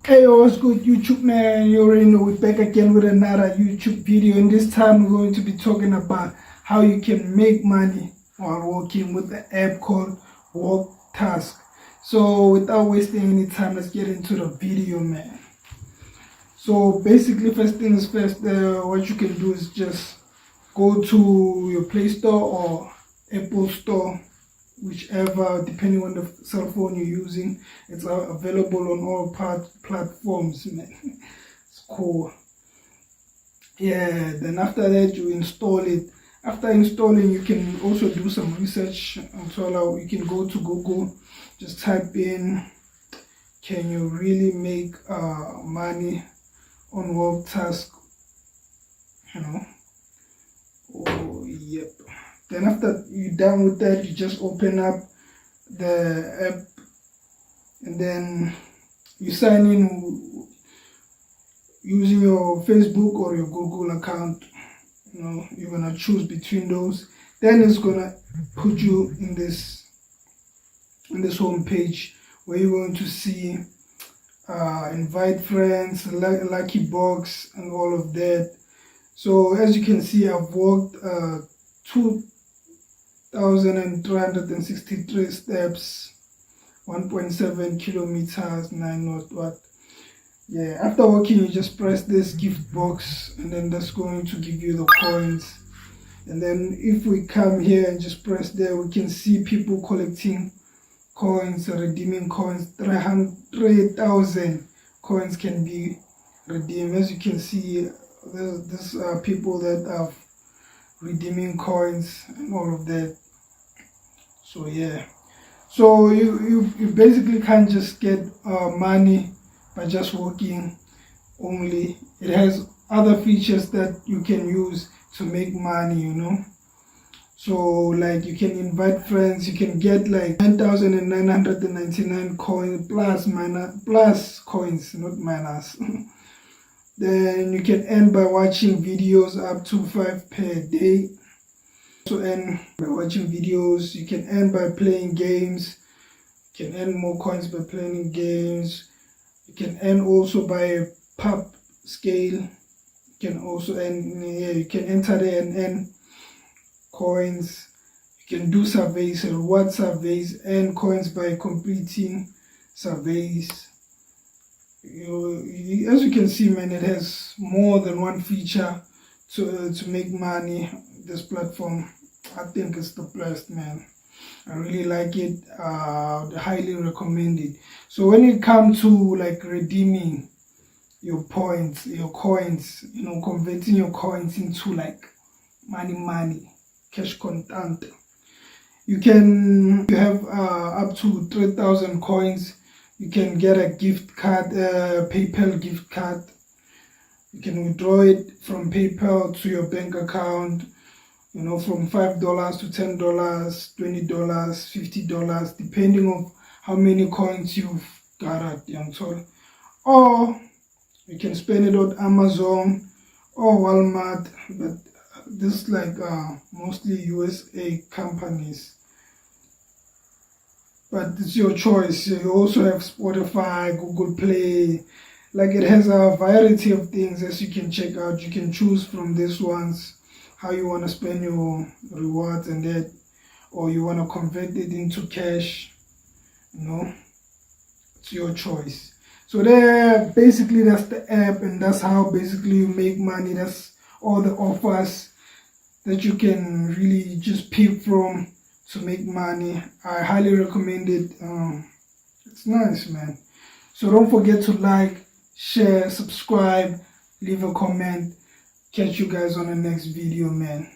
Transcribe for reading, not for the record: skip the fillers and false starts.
Hey, what's good YouTube man? You already know we're back again with another YouTube video, and this time we're going to be talking about how you can make money while working with the app called Walktask. So without wasting any time, let's get into the video, man. So basically, first things first, what you can do is just go to your Play Store or Apple Store, whichever, depending on the cell phone you're using. It's available on all platforms, man. It's cool. Yeah, then after that you install it. After installing, you can also do some research until you can go to Google, just type in, can you really make money on Walktask, you know. Oh yep. Then after you're done with that, you just open up the app and then you sign in using your Facebook or your Google account. You know, you're gonna choose between those. Then it's gonna put you in this home page where you're going to see invite friends, lucky box, and all of that. So as you can see, I've walked 2,363 steps, 1.7 kilometers, 9 what. Yeah, after walking, you just press this gift box, and then that's going to give you the coins. And then if we come here and just press there, we can see people collecting coins, redeeming coins. 3,000 coins can be redeemed. As you can see, these are people that are redeeming coins and all of that. So yeah, so you basically can't just get money by just working only. It has other features that you can use to make money, you know. So like you can invite friends, you can get like 9,999 coins plus coins, not minus. Then you can earn by watching videos up to 5 per day. Also earn by watching videos. You can earn by playing games. You can earn more coins by playing games. You can earn also by pub scale. You can also earn, you can enter there and earn coins. You can do surveys, reward surveys, earn coins by completing surveys. As you can see, man, it has more than one feature to make money. This platform, I think it's the best, man. I really like it. Highly recommend it. So when it comes to like redeeming your points, your coins, you know, converting your coins into like money, cash contant, you have up to 3,000 coins. You can get a gift card, PayPal gift card. You can withdraw it from PayPal to your bank account, you know, from $5 to $10, $20, $50, depending on how many coins you've gathered, or you can spend it on Amazon or Walmart, but this is like mostly USA companies. But it's your choice. You also have Spotify, Google Play. Like it has a variety of things as you can check out. You can choose from these ones how you want to spend your rewards and that, or you want to convert it into cash. You know, it's your choice. So there, basically that's the app, and that's how basically you make money. That's all the offers that you can really just pick from to make money. I highly recommend it. It's nice, man. So don't forget to like, share, subscribe, leave a comment. Catch you guys on the next video, man.